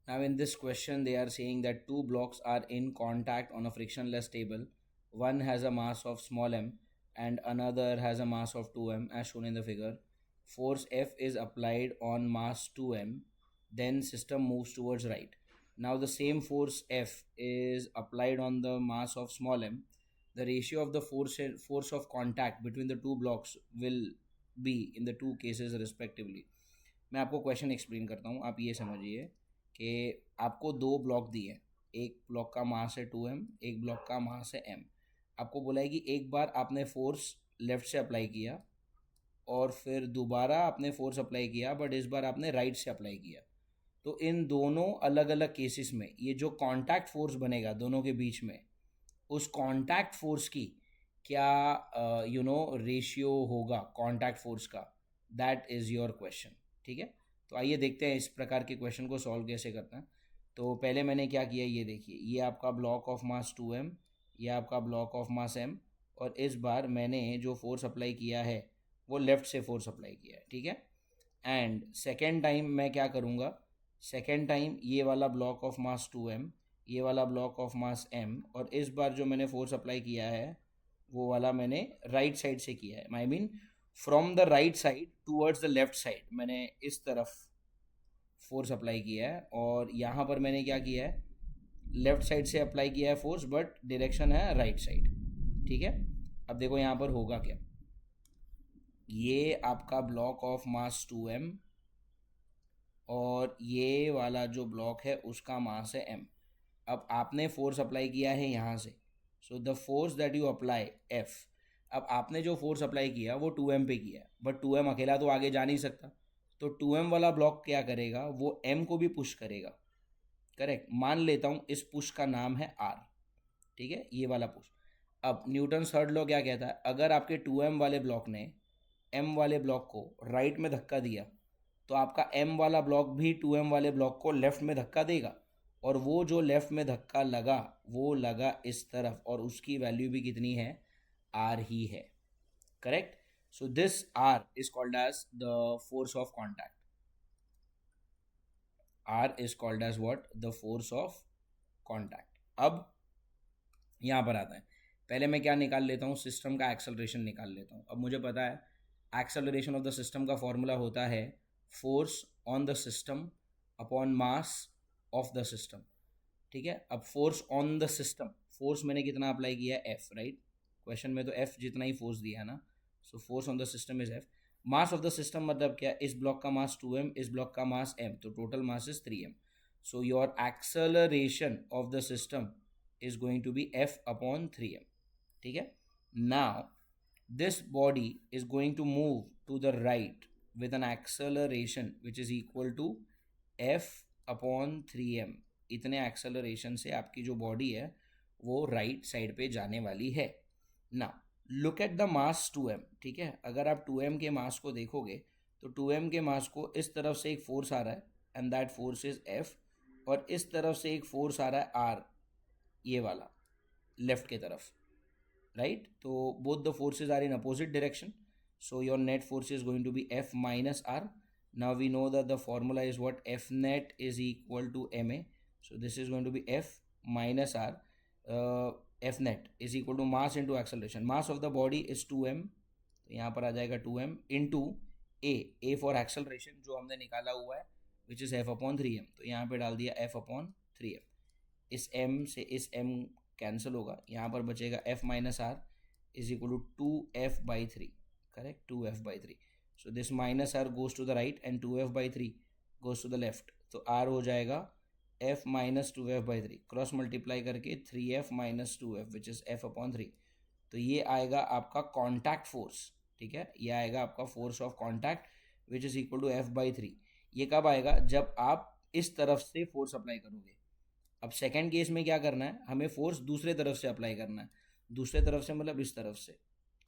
Now in this question they are saying that two blocks are in contact on a frictionless table. One has a mass of small m and another has a mass of 2m as shown in the figure. Force F is applied on mass 2m, then system moves towards right. Now the same force F is applied on the mass of small m. The ratio of the force of contact between the two blocks will be in the two cases respectively. मैं आपको question explain करता हूँ, आप ये समझिए कि आपको दो ब्लॉक दिए हैं। एक ब्लॉक का मास है 2m, एक ब्लॉक का मास है m। आपको बोला है कि एक बार आपने फोर्स लेफ्ट से अप्लाई किया और फिर दोबारा आपने फोर्स अप्लाई किया, बट इस बार आपने राइट से अप्लाई किया। तो इन दोनों अलग अलग केसेस में ये जो कांटेक्ट फोर्स बनेगा दोनों के बीच में, उस कांटेक्ट फोर्स की क्या रेशियो होगा कांटेक्ट फोर्स का, दैट इज़ योर क्वेश्चन। ठीक है, तो आइए देखते हैं इस प्रकार के क्वेश्चन को सॉल्व कैसे करते हैं। तो पहले मैंने क्या किया, ये देखिए, ये आपका ब्लॉक ऑफ मास 2m, ये आपका ब्लॉक ऑफ मास m, और इस बार मैंने जो फोर्स अप्लाई किया है वो लेफ़्ट से फोर्स अप्लाई किया है। ठीक है, एंड सेकेंड टाइम मैं क्या करूँगा, सेकेंड टाइम ये वाला ब्लॉक ऑफ मास 2m, ये वाला ब्लॉक ऑफ मास m, और इस बार जो मैंने फोर्स अप्लाई किया है वो वाला मैंने राइट साइड से किया है। I mean from the right side towards the left side मैंने इस तरफ फोर्स अप्लाई किया है, और यहाँ पर मैंने क्या किया है, लेफ्ट साइड से अप्लाई किया है फोर्स, बट डायरेक्शन है राइट साइड। ठीक है, अब देखो यहाँ पर होगा क्या, ये आपका ब्लॉक ऑफ मास 2m और ये वाला जो ब्लॉक है उसका मास है m। अब आपने फोर्स अप्लाई किया है यहाँ से, so the force that you apply F। अब आपने जो फोर्स अप्लाई किया वो 2m पे किया, बट 2m अकेला तो आगे जा नहीं सकता, तो 2m वाला ब्लॉक क्या करेगा, वो m को भी पुश करेगा। करेक्ट, मान लेता हूँ इस पुश का नाम है R। ठीक है, ये वाला पुश। अब न्यूटन थर्ड लॉ क्या कहता है, अगर आपके 2m वाले ब्लॉक ने m वाले ब्लॉक को राइट में धक्का दिया तो आपका m वाला ब्लॉक भी 2m वाले ब्लॉक को लेफ्ट में धक्का देगा, और वो जो लेफ्ट में धक्का लगा वो लगा इस तरफ, और उसकी वैल्यू भी कितनी है, r ही है। Correct, so this r is called as the force of contact. r is called as what, the force of contact. अब यहाँ पर आता है, पहले मैं क्या निकाल लेता हूँ, सिस्टम का एक्सेलरेशन निकाल लेता हूँ। अब मुझे पता है एक्सेलरेशन ऑफ द सिस्टम का फॉर्मूला होता है force on the system upon mass of the system. ठीक है, अब force on the system, force मैंने कितना अप्लाई किया है, F, राइट। क्वेश्चन में तो F जितना ही फोर्स दिया है ना, so force on the system is F। Mass of the system मतलब क्या, इस ब्लॉक का मास 2m, इस ब्लॉक का मास m, तो total mass is 3m। So your acceleration of the system is going to be F upon 3m। ठीक है, now this body is going to move to the right with an acceleration which is equal to F upon 3m। इतने acceleration से आपकी जो body है वो right side पे जाने वाली है। ना look at the mass 2m। ठीक है, अगर आप 2m के मास को देखोगे तो 2m के मास को इस तरफ से एक फोर्स आ रहा है and that force is F, और इस तरफ से एक फोर्स आ रहा है R, ये वाला लेफ्ट के तरफ, राइट। तो both the forces are in opposite direction, so your net force is going to be F minus R। Now we know that the formula is what, F net is equal to ma, so this is going to be F minus R। F net is equal to mass into acceleration, mass of the body is 2m, तो यहाँ पर आ जाएगा 2m into a for acceleration जो हमने निकाला हुआ है which is F upon 3m, तो यहाँ पे डाल दिया F अपॉन 3m। इस m से इस m कैंसिल होगा, यहाँ पर बचेगा F minus R is equal to 2F/3। Correct, 2F/3। So this minus R goes to the right and 2F/3 goes to the left, तो R हो जाएगा F minus 2F/3, cross multiply करके 3F minus 2F which is F upon 3। तो ये आएगा आपका contact force. ठीक है, ये आएगा आपका force of contact which is equal to F/3। ये कब आएगा, जब आप इस तरफ से फोर्स अप्लाई करोगे। अब सेकेंड केस में क्या करना है, हमें फोर्स दूसरे तरफ से अप्लाई करना है, दूसरे तरफ से मतलब इस तरफ से।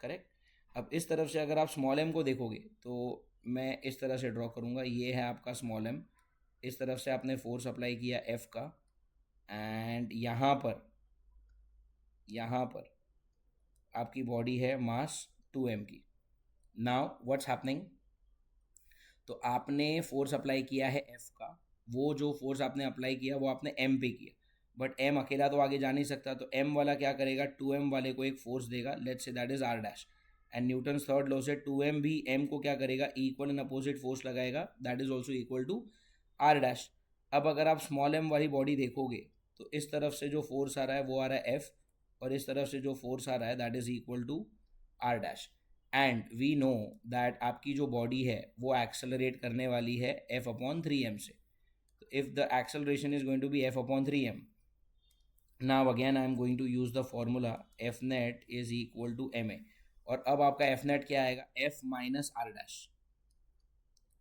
करेक्ट, अब इस तरफ से अगर आप स्मॉल m को देखोगे तो मैं इस तरह से ड्रॉ करूँगा, ये है आपका स्मॉल m, इस तरफ से आपने फोर्स अप्लाई किया F का, एंड यहाँ पर आपकी बॉडी है मास 2m की। नाउ व्हाट्स हैपनिंग, तो आपने फोर्स अप्लाई किया है F का, वो जो फोर्स आपने अप्लाई किया वो आपने एम पे किया, बट एम अकेला तो आगे जा नहीं सकता, तो एम वाला क्या करेगा, 2m वाले को एक फोर्स देगा, let's say that is R dash, and Newton third law से 2m भी m को क्या करेगा, इक्वल एंड अपोजिट फोर्स लगाएगा, that is also equal to R dash. अब अगर आप स्मॉल m वाली बॉडी देखोगे तो इस तरफ से जो फोर्स आ रहा है वो आ रहा है f, और इस तरफ से जो फोर्स आ रहा है that is equal to R dash. And we know that आपकी जो बॉडी है वो एक्सेलरेट करने वाली है f अपॉन 3m से, तो if the acceleration is going to be f upon 3m, now again I am going to use the formula f net is equal to ma, और अब आपका f net क्या आएगा, f minus R dash,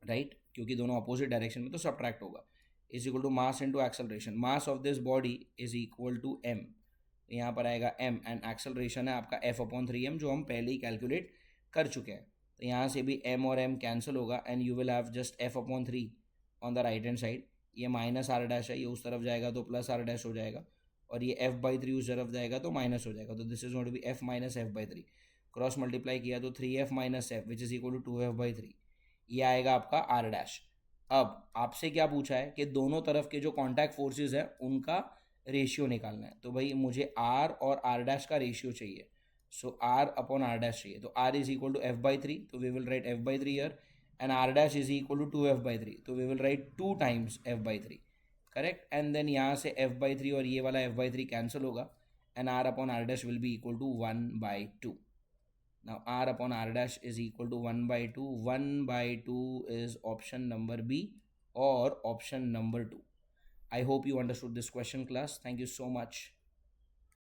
right, क्योंकि दोनों opposite direction में तो subtract होगा, is equal to mass into acceleration, mass of this body is equal to m, यहाँ पर आएगा m, एंड एक्सेलरेशन है आपका f अपॉन 3m जो हम पहले ही कैलकुलेट कर चुके हैं, तो यहाँ से भी m और m कैंसिल होगा, and you will have just f upon 3 on the right hand side, ये माइनस आर डैश है, ये उस तरफ जाएगा तो प्लस आर डैश हो जाएगा, और ये f बाई 3 उस तरफ जाएगा तो माइनस हो जाएगा, तो this is going to be f minus F by 3, cross multiply किया तो 3f minus F which is equal to 2f by 3, ये आएगा आपका आर डैश। अब आपसे क्या पूछा है कि दोनों तरफ के जो कॉन्टैक्ट फोर्सेस है उनका रेशियो निकालना है, तो भाई मुझे आर और आर डैश का रेशियो चाहिए, so R upon R dash चाहिए, तो R is equal to F by 3, तो we will write F by 3 ईयर, and R dash is equal to 2f by 3, तो we will write 2 times f by 3, correct, and then यहाँ से f by 3 और ये वाला f बाई 3 कैंसिल होगा, and r upon r dash will be equal to 1 by 2। Now r upon r dash is equal to 1 by 2. 1 by 2 is option number B or option number 2. I hope you understood this question, class. Thank you so much.